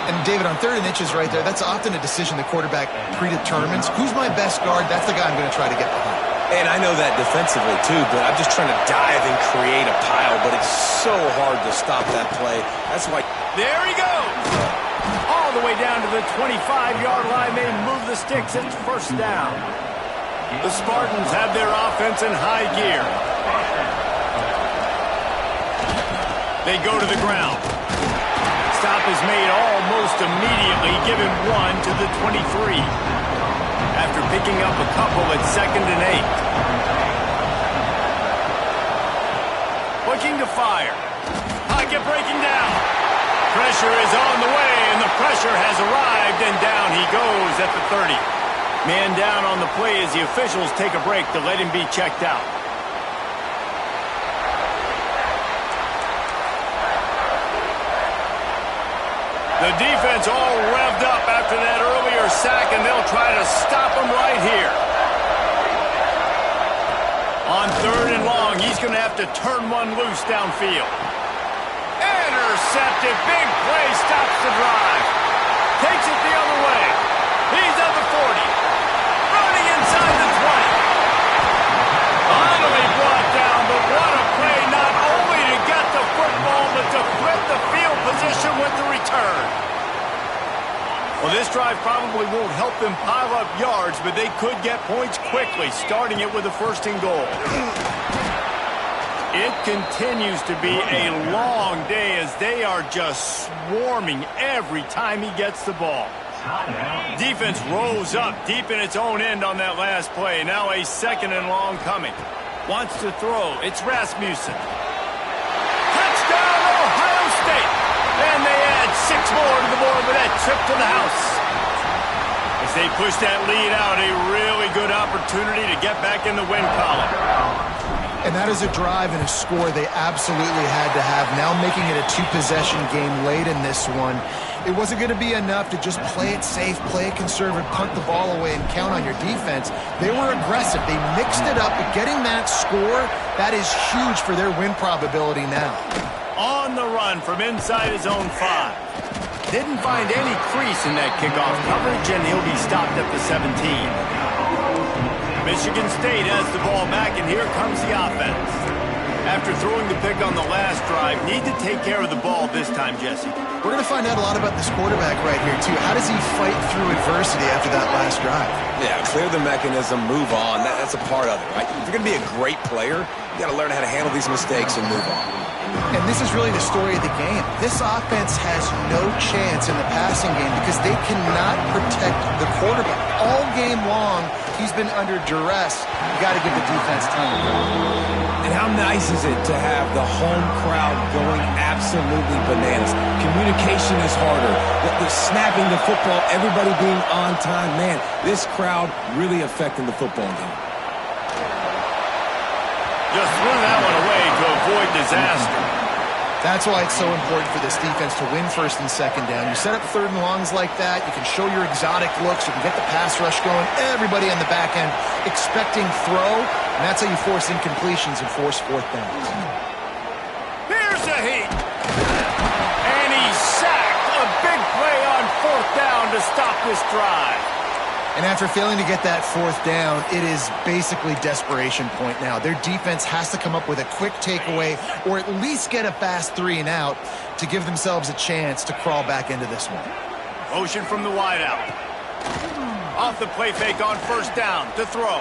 And, David, on 3rd and inches right there, that's often a decision the quarterback predetermines. Who's my best guard? That's the guy I'm going to try to get behind. And I know that defensively, too, but I'm just trying to dive and create a pile, but it's so hard to stop that play. That's why... There he goes! All the way down to the 25-yard line. They move the sticks. It's 1st down. The Spartans have their offense in high gear. They go to the ground. Stop is made almost immediately. Give him 1 to the 23. After picking up a couple at 2nd and 8. Looking to fire. Pocket breaking down. Pressure is on the way, and the pressure has arrived, and down he goes at the 30. Man down on the play as the officials take a break to let him be checked out. The defense all revved up after that earlier sack, and they'll try to stop him right here. On 3rd and long, he's going to have to turn one loose downfield. Intercepted. Big play. Stops the drive. Takes it the other way. He's at the 40. Running inside the 20. Finally brought down, but what a play. Not only to get the football, but to flip the field position with the return. Well, this drive probably won't help them pile up yards, but they could get points quickly, starting it with a 1st and goal. It continues to be a long day as they are just swarming every time he gets the ball. Defense rose up deep in its own end on that last play. Now a 2nd and long coming. Wants to throw. It's Rasmussen. Touchdown, Ohio State. And they add 6 more to the board with that trip to the house. As they push that lead out, a really good opportunity to get back in the win column. And that is a drive and a score they absolutely had to have. Now making it a 2-possession game late in this one. It wasn't going to be enough to just play it safe, play it conservative, punt the ball away, and count on your defense. They were aggressive. They mixed it up, but getting that score, that is huge for their win probability now. On the run from inside his own 5. Didn't find any crease in that kickoff coverage, and he'll be stopped at the 17. Michigan State has the ball back, and here comes the offense. After throwing the pick on the last drive, need to take care of the ball this time, Jesse. We're going to find out a lot about this quarterback right here, too. How does he fight through adversity after that last drive? Yeah, clear the mechanism, move on. That's a part of it, right? If you're going to be a great player, you got to learn how to handle these mistakes and move on. And this is really the story of the game. This offense has no chance in the passing game because they cannot protect the quarterback. All game long, he's been under duress. You got to give the defense time. And how nice is it to have the home crowd going absolutely bananas? Communication is harder. The snapping the football, everybody being on time. Man, this crowd really affecting the football game. Just threw that one away to avoid disaster. That's why it's so important for this defense to win first and second down. You set up third and longs like that. You can show your exotic looks. You can get the pass rush going. Everybody on the back end expecting throw. And that's how you force incompletions and force fourth downs. Here's a heat. And he's sacked. A big play on fourth down to stop this drive. And after failing to get that fourth down, it is basically desperation point now. Their defense has to come up with a quick takeaway or at least get a fast 3 and out to give themselves a chance to crawl back into this one. Motion from the wideout. Off the play fake on first down to throw.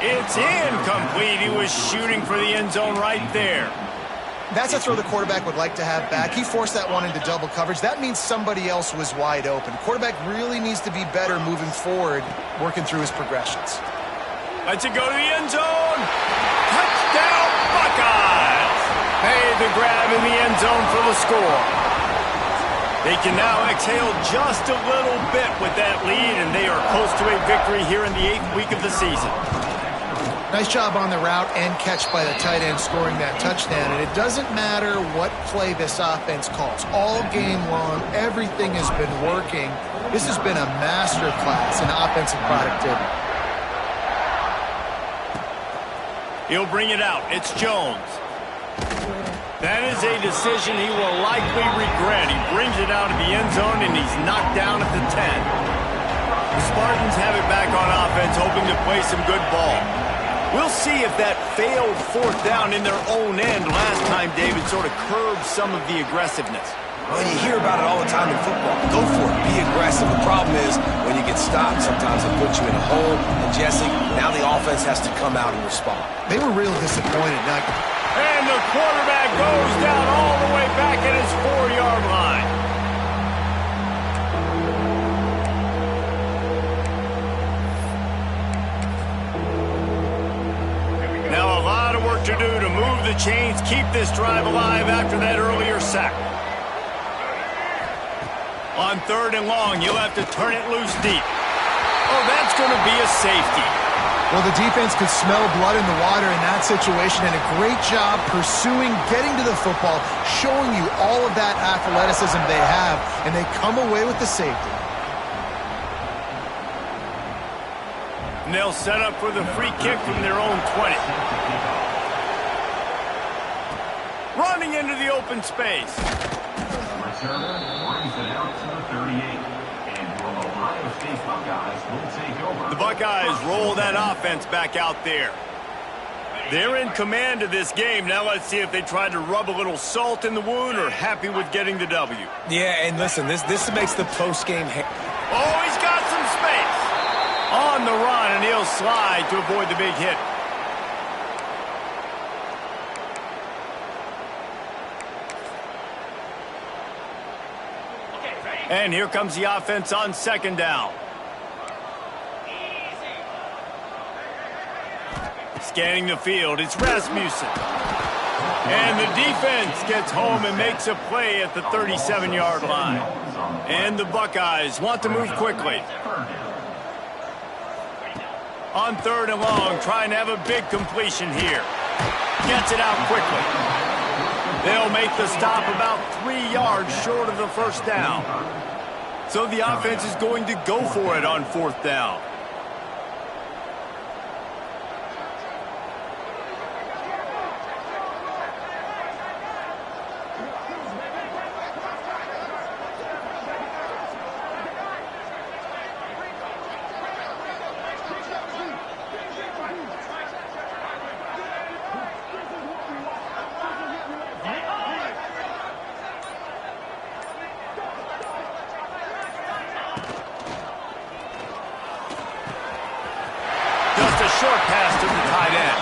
It's incomplete. He was shooting for the end zone right there. That's a throw the quarterback would like to have back. He forced that one into double coverage. That means somebody else was wide open. The quarterback really needs to be better moving forward, working through his progressions. Lets it go to the end zone. Touchdown, Buckeyes. Made the grab in the end zone for the score. They can now exhale just a little bit with that lead, and they are close to a victory here in the 8th week of the season. Nice job on the route and catch by the tight end scoring that touchdown. And it doesn't matter what play this offense calls. All game long, everything has been working. This has been a master class in offensive productivity. He'll bring it out. It's Jones. That is a decision he will likely regret. He brings it out of the end zone, and he's knocked down at the 10. The Spartans have it back on offense, hoping to play some good ball. We'll see if that failed fourth down in their own end last time, David, sort of curbed some of the aggressiveness. Well, you hear about it all the time in football. Go for it. Be aggressive. The problem is when you get stopped, sometimes it puts you in a hole. And, Jesse, now the offense has to come out and respond. They were real disappointed. And the quarterback goes down all the way back at his 4-yard line. Now a lot of work to do to move the chains, keep this drive alive after that earlier sack. On third and long, you'll have to turn it loose deep. Oh, that's going to be a safety. Well, the defense could smell blood in the water in that situation, and a great job pursuing, getting to the football, showing you all of that athleticism they have, and they come away with the safety. And they'll set up for the free kick from their own 20. Running into the open space. Returner brings it out to the 38. And your Ohio State Buckeyes will take over. The Buckeyes roll that offense back out there. They're in command of this game. Now let's see if they try to rub a little salt in the wound or happy with getting the W. Yeah, and listen, this makes the post-game... Oh, he's got some space. On the run, and he'll slide to avoid the big hit. And here comes the offense on second down. Scanning the field, it's Rasmussen. And the defense gets home and makes a play at the 37-yard line. And the Buckeyes want to move quickly. On third and long, trying to have a big completion here. Gets it out quickly. They'll make the stop about 3 yards short of the first down. So the offense is going to go for it on fourth down. Short pass to the tight end.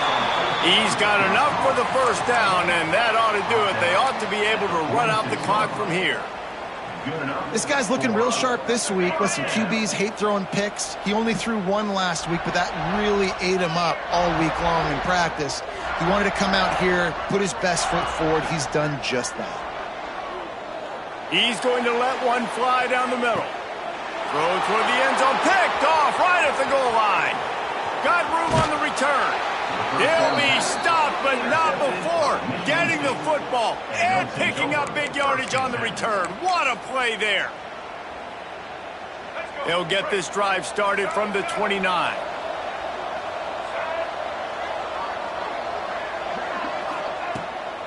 He's got enough for the first down, and that ought to do it. They ought to be able to run out the clock from here. Good enough. This guy's looking real sharp this week. Listen, QBs hate throwing picks. He only threw one last week, but that really ate him up all week long in practice. He wanted to come out here, put his best foot forward. He's done just that. He's going to let one fly down the middle. Throw toward the end zone. Picked off right at the goal line. Got room on the return. He'll be stopped, but not before getting the football and picking up big yardage on the return. What a play there. They'll get this drive started from the 29.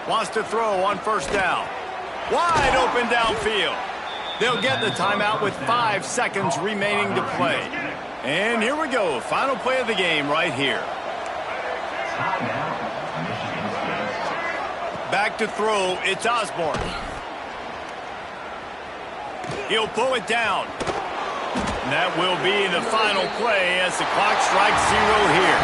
Wants to throw on first down. Wide open downfield. They'll get the timeout with 5 seconds remaining to play. And here we go. Final play of the game right here. Back to throw. It's Osborne. He'll pull it down. And that will be the final play as the clock strikes 0 here.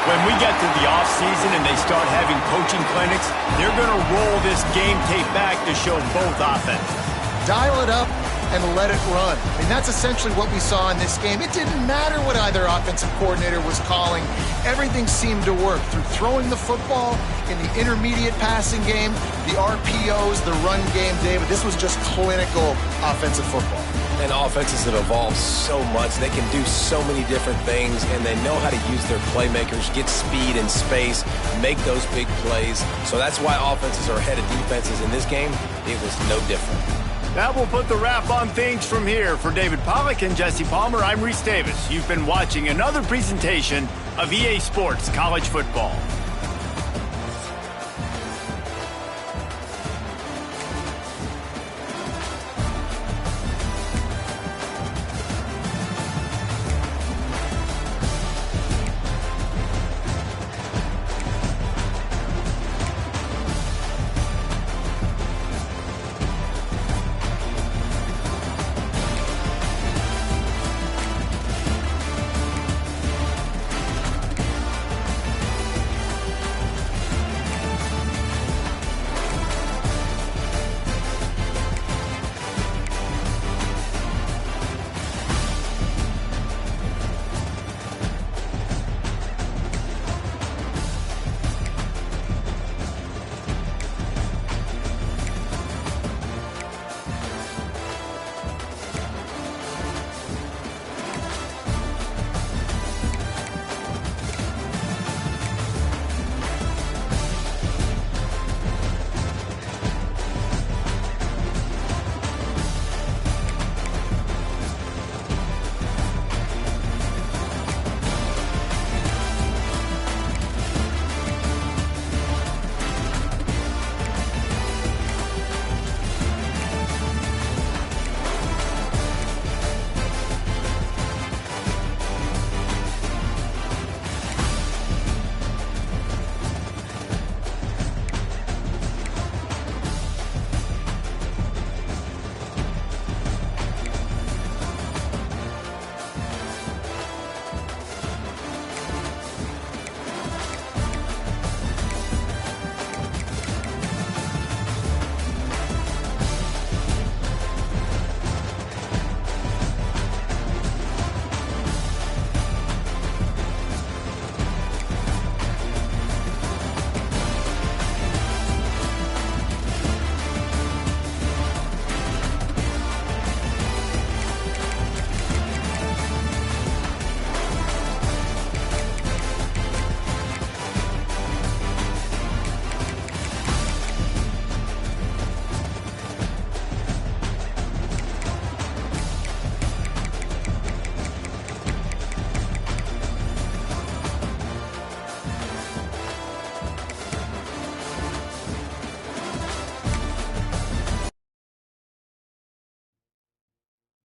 When we get to the offseason and they start having coaching clinics, they're going to roll this game tape back to show both offenses. Dial it up and let it run. I mean, that's essentially what we saw in this game. It didn't matter what either offensive coordinator was calling. Everything seemed to work through throwing the football in the intermediate passing game, the RPOs, the run game, David. This was just clinical offensive football. And offenses have evolved so much. They can do so many different things, and they know how to use their playmakers, get speed and space, make those big plays. So that's why offenses are ahead of defenses in this game. It was no different. That will put the wrap on things from here. For David Pollack and Jesse Palmer, I'm Reese Davis. You've been watching another presentation of EA Sports College Football.